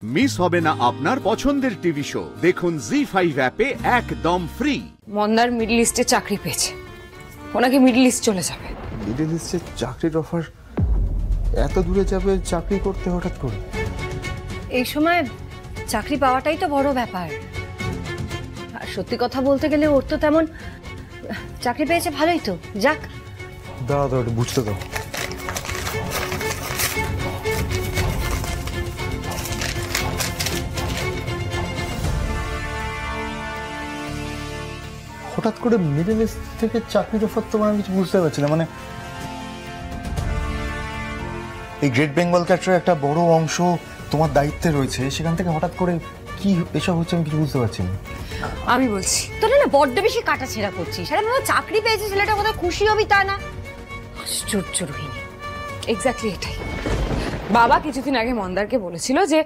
Miss হবে না আপনার পছন্দের টিভি শো। দেখুন জি5 অ্যাপে একদম ফ্রি। মন্দার মিডল ইস্টে চাকরি পেয়েছে, ওনাকে মিডল ইস্ট চলে যাবে। মিডল ইস্টে চাকরির অফার? এত দূরে যাবে চাকরি করতে হঠাৎ করে? এই সময় চাকরি পাওয়াটাই তো বড় ব্যাপার। আর সত্যি কথা বলতে গেলে ওর তো তেমন চাকরি পেয়েছে, ভালোই তো, যাক। দাঁড়া দাঁড়া, বুঝতে দাও। হঠাৎ করে মিডল ইস্ট থেকে চাকরির অফার তোমার আমি কিছু বুঝতে পারছি না। মানে এই গ্রেট বেঙ্গল ক্যাটের একটা বড় অংশ তোমার দায়িত্বে রয়েছে, সেখান থেকে হঠাৎ করে কি এসব হচ্ছে আমি কিছু বুঝতে পারছি না। আমি বলছি তোরা না বড্ড বেশি কাটাছেড়া করছিস। আরে বাবা, চাকরি পেয়েছে ছেলেটা, কোথাও খুশি হবি তা না? আশ্চর্য রোহিণী। এক্স্যাক্টলি এটাই। বাবা কিছুদিন আগে মন্দারকে বলেছিল যে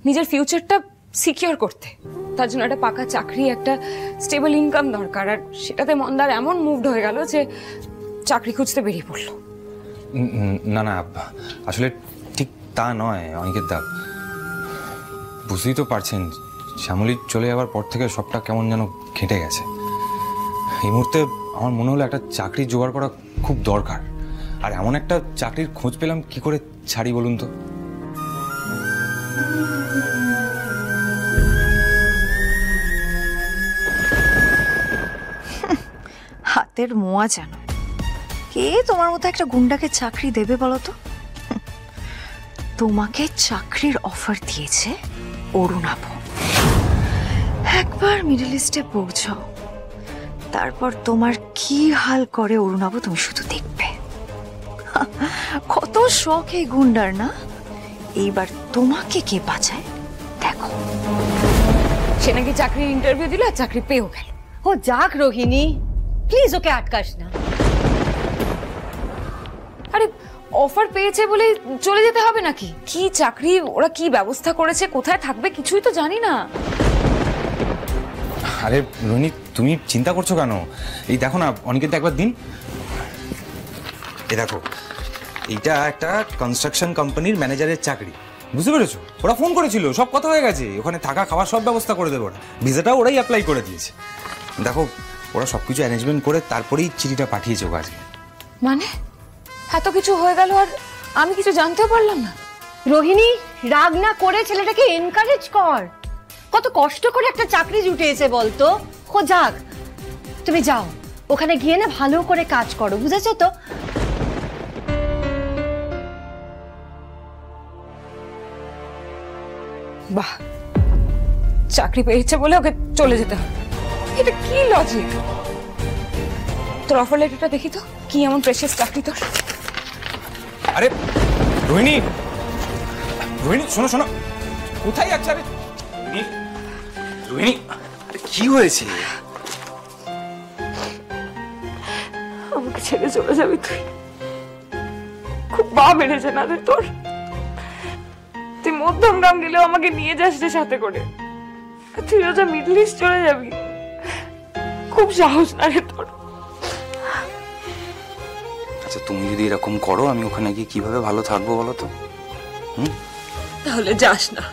নিজের ফিউচারটা সিকিউর করতে, তার জন্য একটা পাকা চাকরি, একটা স্টেবল ইনকাম দরকার। আর সেটাতে মন্দার এমন মুভড হয়ে গেল যে চাকরি খুঁজতে বেরিয়ে পড়লো। না না, আসলে ঠিক তা নয় অনিকেত দা। বুঝতেই তো পারছেন, শ্যামলী চলে যাওয়ার পর থেকে সবটা কেমন যেন ঘেঁটে গেছে। এই মুহূর্তে আমার মনে হলো একটা চাকরি জোগাড় করা খুব দরকার। আর এমন একটা চাকরির খোঁজ পেলাম, কি করে ছাড়ি বলুন তো? হাতের মোয়া জানো, কে তোমার মতো একটা গুন্ডাকে চাকরি দেবে বলো তো? তোমাকে চাকরির অফার দিয়েছে অরুণাভ। একবার মিডল ইস্টে পৌঁছাও, তারপর তোমার কি হাল করে অরুণাভ তুমি শুধু দেখবে। কত শখ এই গুন্ডার না? এইবার তোমাকে কে বাঁচায় দেখো। সে নাকি চাকরির ইন্টারভিউ দিল আর চাকরি পেয়েও গেল। ও যাক রোহিণী, প্লিজ ওকে আটকাস না। আরে অফার পেয়েছে বলে চলে যেতে হবে নাকি? কি চাকরি, ওরা কি ব্যবস্থা করেছে, কোথায় থাকবে কিছুই তো জানি না। আরে রোহিণী, তুমি চিন্তা করছো কেন? এই দেখো না, অনিকেত একবার দিন। এ দেখো, এইটা একটা কনস্ট্রাকশন কোম্পানির ম্যানেজারের চাকরি, বুঝতে পেরেছো? ওরা ফোন করেছিল, সব কথা হয়ে গেছে, ওখানে থাকা খাওয়ার সব ব্যবস্থা করে দেবো। ওরা ভিসাটাও ওরাই অ্যাপ্লাই করে দিয়েছে। দেখো, ওরা সবকিছু অ্যারেঞ্জমেন্ট করে তারপরেই চিঠিটা পাঠিয়েছে ওকে আজকে। মানে এত কিছু হয়ে গেল আর আমি কিছু জানতেও পারলাম না? রোহিণী, রাগ না করে ছেলেটাকে এনকারেজ কর। কত কষ্ট করে একটা চাকরি জুটিয়েছে বলতো। ও যাক, তুমি যাও, ওখানে গিয়ে না ভালো করে কাজ করো, বুঝেছো তো? বাহ, চাকরি পেয়েছে বলে ওকে চলে যেতে হবে, এটা কি লজিক? তোর অফার লেটারটা দেখি তো, কি এমন প্রেশাস চাকরি তোর? আরে রোহিণী, রোহিণী শোনো শোনো, কোথায় যাচ্ছে? আরে রোহিণী, কি হয়েছে? আমাকে ছেড়ে চলে যাবি তুই? খুব বা বেড়েছে না রে তোর? তুই মধ্যমগ্রাম গেলেও আমাকে নিয়ে যাস রে সাথে করে, তুই ওটা মিডল ইস্ট চলে যাবি? খুব সাহস না রে তোর? আচ্ছা, তুমি যদি এরকম করো, আমি ওখানে গিয়ে কিভাবে ভালো থাকবো বলো তো? তাহলে যাস না।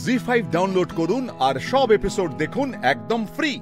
জি5 ডাউনলোড করুন আর সব এপিসোড দেখুন একদম ফ্রি।